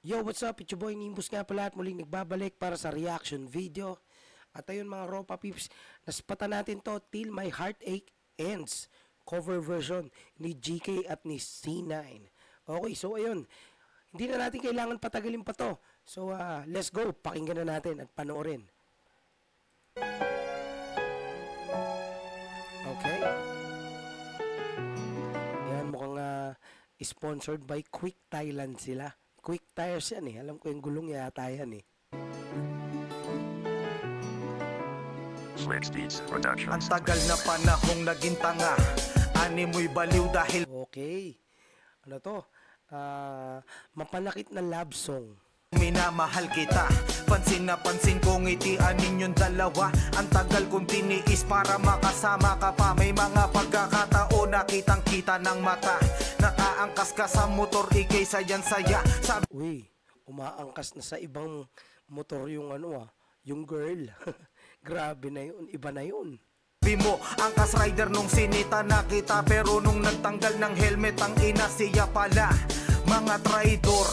Yo, what's up? It's your boy Nimbus nga pala at muling nagbabalik para sa reaction video. At ayun mga Ropa Peeps, naspatan natin to Till My Heartache Ends cover version ni GK at ni C9. Okay, so ayun, hindi na natin kailangan patagalin pa to. So let's go, pakinggan na natin at panoorin. Okay. Yan, mukhang sponsored by Quick Thailand sila. Quick Tires yan eh. Alam ko yung gulong yata yan eh. Ang tagal na panahong naging tanga, ani mo'y baliw dahil... Okay. Ano to? Mapanakit na love song. Minamahal kita, pansin na pansin kong ngitian ninyong dalawa. Ang tagal kong tiniis para makasama ka pa. May mga pagkakataon na kitang kita ng mata. Nakaangkas ka sa motor, ikay sayang saya. Uy, umaangkas na sa ibang motor yung yung girl. Grabe na yun, iba na yun. Sabi mo, angkas rider nung sinita na kita, pero nung nagtanggal ng helmet ang ina siya pala. Mga traidor,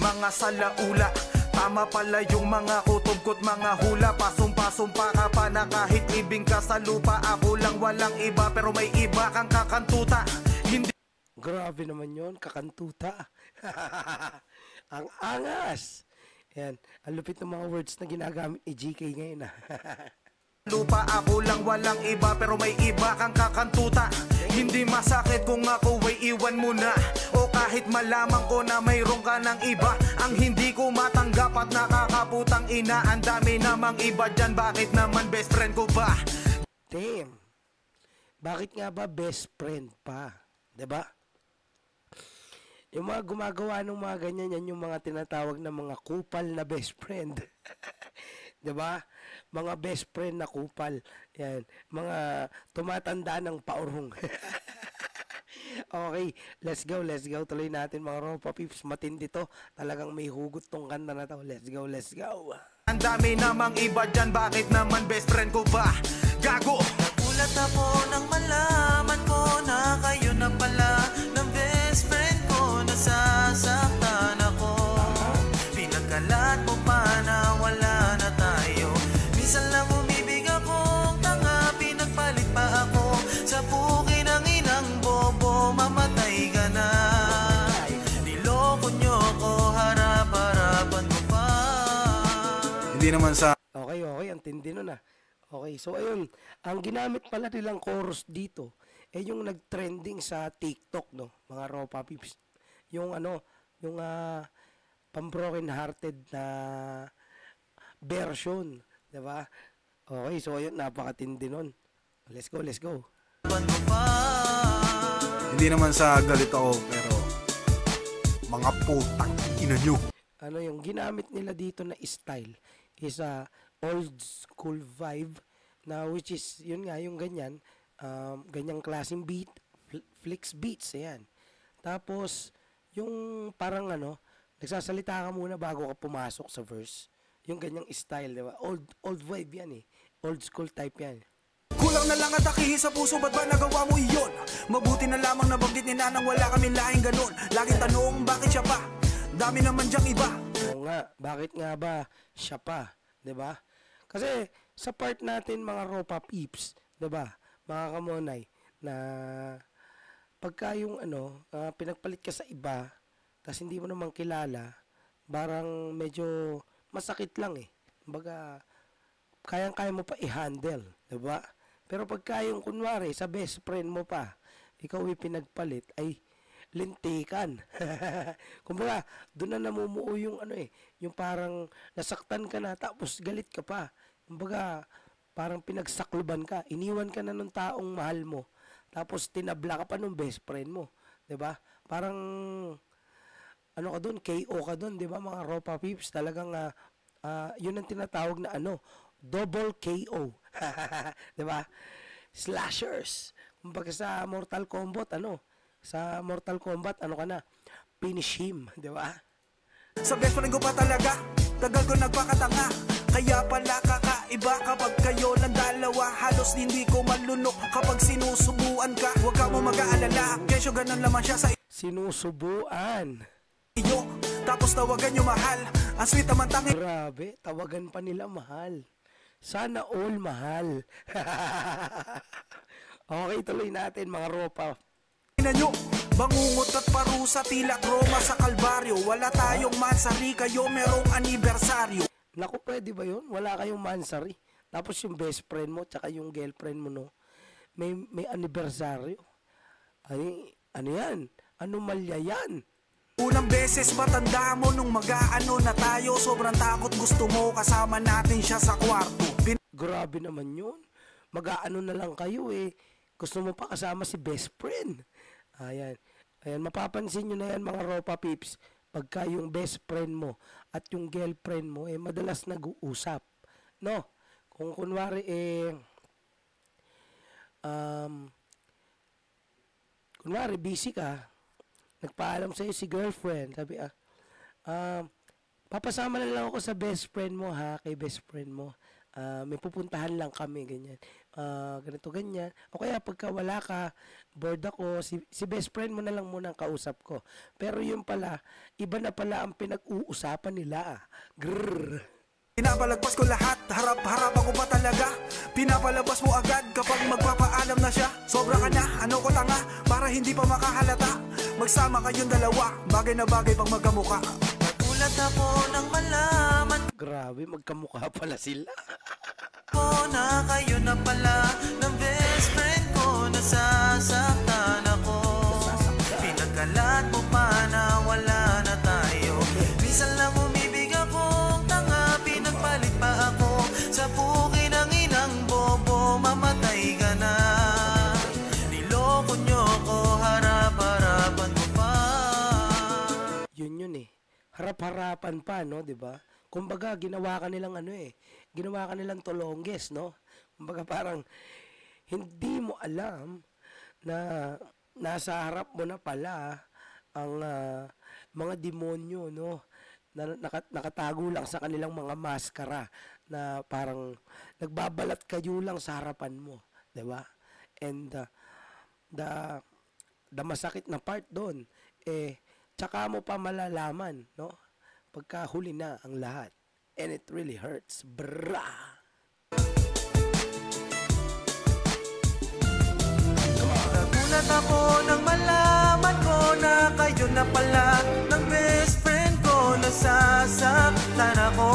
mga salaula, tama pala yung mga kutubkot, mga hula. Pasumpa-sumpa ka pa na kahit ibing ka sa lupa. Ako lang walang iba, pero may iba kang kakantuta. Hindi... Grabe naman yon, kakantuta. Ang angas. Yan, ang lupit ng mga words na ginagamit ni GK ngayon. Lupa, ako lang walang iba, pero may iba kang kakantuta. Hindi masakit kung ako ay iwan mo na, o kahit malaman ko na mayroon ka ng iba. Ang hindi ko matanggap at nakakaputang ina, ang dami namang iba dyan, bakit naman best friend ko ba? Damn, bakit nga ba best friend pa? Diba? Yung mga gumagawa ng mga ganyan, yan yung mga tinatawag na mga kupal na best friend. Diba? Mga best friend na kupal. Yan. Mga tumatanda ng paurong. Okay, let's go, let's go. Tuloy natin mga Ropa Peeps. Matindi to. Talagang may hugot tong kanta na to. Let's go, let's go. Ang dami namang iba dyan, bakit naman best friend ko ba? Gago! Nagulat ako nang malaman ko na kayo na pala ng best friend ko. Nasasaktan ako, pinagkalat mo pa na wala na tayo. Minsan lang umibig akong tanga, pinagpalit pa ako sa puki ng inang bobo. Mamatay ka na, niloko nyo ko, harap-harapan mo pa. Hindi naman sa... Okay, ang tindi nun ah. Okay, so ayun, ang ginamit pala nilang chorus dito eh yung nag-trending sa TikTok, no, mga Ropa Peeps. Yung yung pang-broken hearted na version, 'di ba? Okay, so ayun, napakatindi nun. Let's go, let's go. Hindi naman sa galit ako, pero mga putang ina nyo. Ano yung ginamit nila dito na style is old school vibe na which is yun nga yung ganyang klaseng beat, flex beats, ayan. Tapos yung parang nagsasalita ka muna bago ka pumasok sa verse. Yung ganyang style, di ba? Old vibe yan eh. Old school type yan. Kulang na lang at akihi sa puso, ba't ba nagawa mo iyon? Mabuti na lamang nabanggit ni nanang wala kaming lahing ganun. Laging tanong, bakit siya pa? Dami naman diyang iba. Oo nga, bakit nga ba siya pa? Di ba? Kasi sa part natin mga Ropa Peeps, di ba? Mga kamonay, na pagka yung pinagpalit ka sa iba, tas hindi mo naman kilala, parang medyo masakit lang eh. Kumbaga, kayang-kaya mo pa i-handle, diba? Pero pagka yung kunwari, sa best friend mo pa, ikaw ay pinagpalit, ay lintikan. Kumbaga, doon na namumuo yung yung parang nasaktan ka na, tapos galit ka pa. Kumbaga, parang pinagsakluban ka, iniwan ka na ng taong mahal mo. Tapos tinabla ka pa nung best friend mo, 'di ba? Parang ka doon, KO ka doon, 'di ba mga Ropa Peeps? Talagang 'yun ang tinatawag na double KO. 'Di ba? Slashers. Kumbaga sa Mortal Kombat, sa Mortal Kombat, ka na? Finish him, 'di ba? Sa best friend ko pa talaga, tagal ko nagpakatanga. Kaya pala kakaiba kapag kayo ng dalawa. Halos hindi ko malunok kapag sinusubuan ka. Huwag ka mo mag-aalala, kesyo ganun naman siya sa sinusubuan iyo. Tapos tawagan nyo mahal. Ang sweet naman tangin Grabe, tawagan pa nila mahal. Sana all mahal. Okay, tuloy natin mga ropa. na nyo. Bangungot at parusa, tila Roma sa Kalbaryo. Wala tayong mansari, kayo merong anibersaryo. Naku, pwede ba yun? Wala kayong mansari. Tapos yung best friend mo, tsaka yung girlfriend mo, no? May anibersaryo. Ano yan? Anomalya yan? Unang beses matanda mo nung mag-aano na tayo. Sobrang takot, gusto mo kasama natin siya sa kwarto. Grabe naman yun. Mag-aano na lang kayo eh. Gusto mo pa kasama si best friend. Ayan. Ayan, mapapansin nyo na yan mga ropa peeps. Pagka yung best friend mo at yung girlfriend mo, eh, madalas nag-uusap. No? Kung kunwari, kunwari, busy ka, nagpaalam sa'yo si girlfriend, sabi, papasama na lang ako sa best friend mo ha, kay best friend mo. May pupuntahan lang kami, ganyan. Ganito, ganyan. O kaya pagka wala ka, bored ako, si best friend mo na lang muna ang kausap ko. Pero yun pala, iba na pala ang pinag-uusapan nila. Grrr. Pinapalagpas ko lahat, harap-harap ako pa talaga. Pinapalabas mo agad kapag magpapaalam na siya. Sobra ka na, ano ko tanga, para hindi pa makahalata. Magsama kayong dalawa, bagay na bagay pang magkamukha. Nagulat ako nang malaman Grabe, magkamukha pala sila. ko na kayo na pala ng best friend ko. Nasasaktan ako. Pinagkalat mo pa na wala na tayo. Minsan lang umibig akong tanga, pinagpalit pa ako sa puki ng inang bobo. Mamatay ka na. Niloko nyo ko, harap-harapan ko pa. Yun eh. Harap-harapan pa, no, 'di ba? Kumbaga ginawa ka nilang ginawa ka nilang tolongges, no? Kumbaga parang hindi mo alam na nasa harap mo na pala ang mga demonyo, no? Na nakatago lang sa kanilang mga maskara na parang nagbabalat kayo lang sa harapan mo, 'di ba? And the masakit na part doon tsaka mo pa malalaman, no? Pagka huli na ang lahat. And it really hurts. Bra! Nagulat ako nang malaman ko na kayo na pala ng best friend ko. Nasasaktan ako.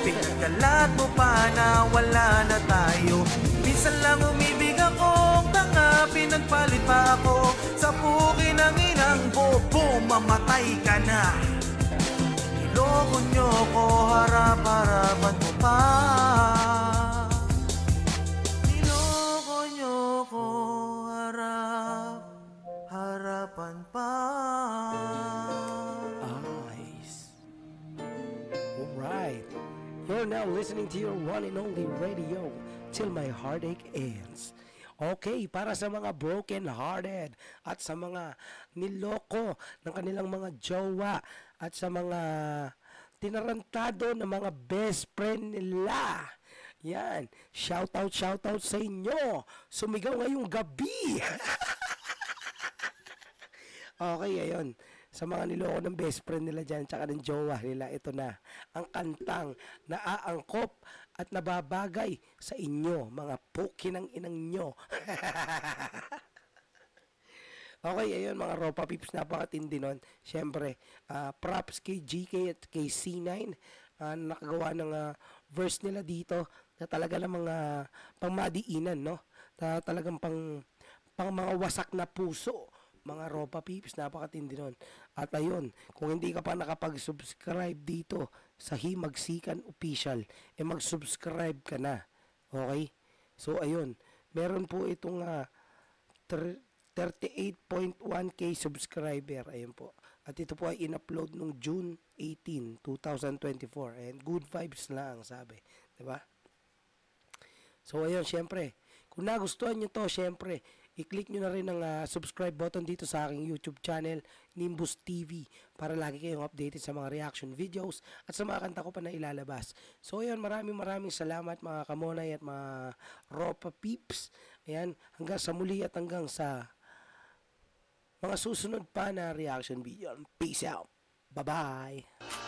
Pinagkalat mo pa na wala na tayo. Minsan lang umibig akong tanga, pinagpalit pa ako sa puki ng inang bobo. Mamatay ka na. Niloko nyo ko, harap-harapan ko pa. Niloko nyo ko, harap-harapan pa. Nice. Alright. You're now listening to your one and only radio till my heartache ends. Okay, para sa mga broken-hearted at sa mga niloko ng kanilang mga jowa at sa mga tinarantado ng mga best friend nila. Yan, shout out sa inyo. Sumigaw ngayong gabi. Okay, ayun. Sa mga niloko ng best friend nila dyan, tsaka ng jowa nila, ito na, ang kantang naaangkop at nababagay sa inyo, mga puki ng inang nyo. Okay, ayun mga ropa peeps, napakatindi nun. Siyempre, props kay GK at kay C9, nakagawa ng verse nila dito, na talaga ng mga pangmadiinan, no? Talagang pang mga wasak na puso. Mga ropa peeps, napakatindi nun. At ayun, kung hindi ka pa nakapag-subscribe dito sa Himagsikan Official, mag-subscribe ka na. Okay? So ayun, meron po itong 38.1k subscriber. Ayun po. At ito po ay in-upload nung June 18, 2024. And good vibes lang, sabi. Diba? So ayun, syempre, kung nagustuhan nyo to, syempre, i-click nyo na rin ang subscribe button dito sa aking YouTube channel, Nimbus TV, para lagi kayong updated sa mga reaction videos at sa mga kanta ko pa na ilalabas. So, ayan, maraming salamat mga kamonay at mga ropa peeps. Ayan, hanggang sa muli at hanggang sa mga susunod pa na reaction video. Peace out. Bye-bye!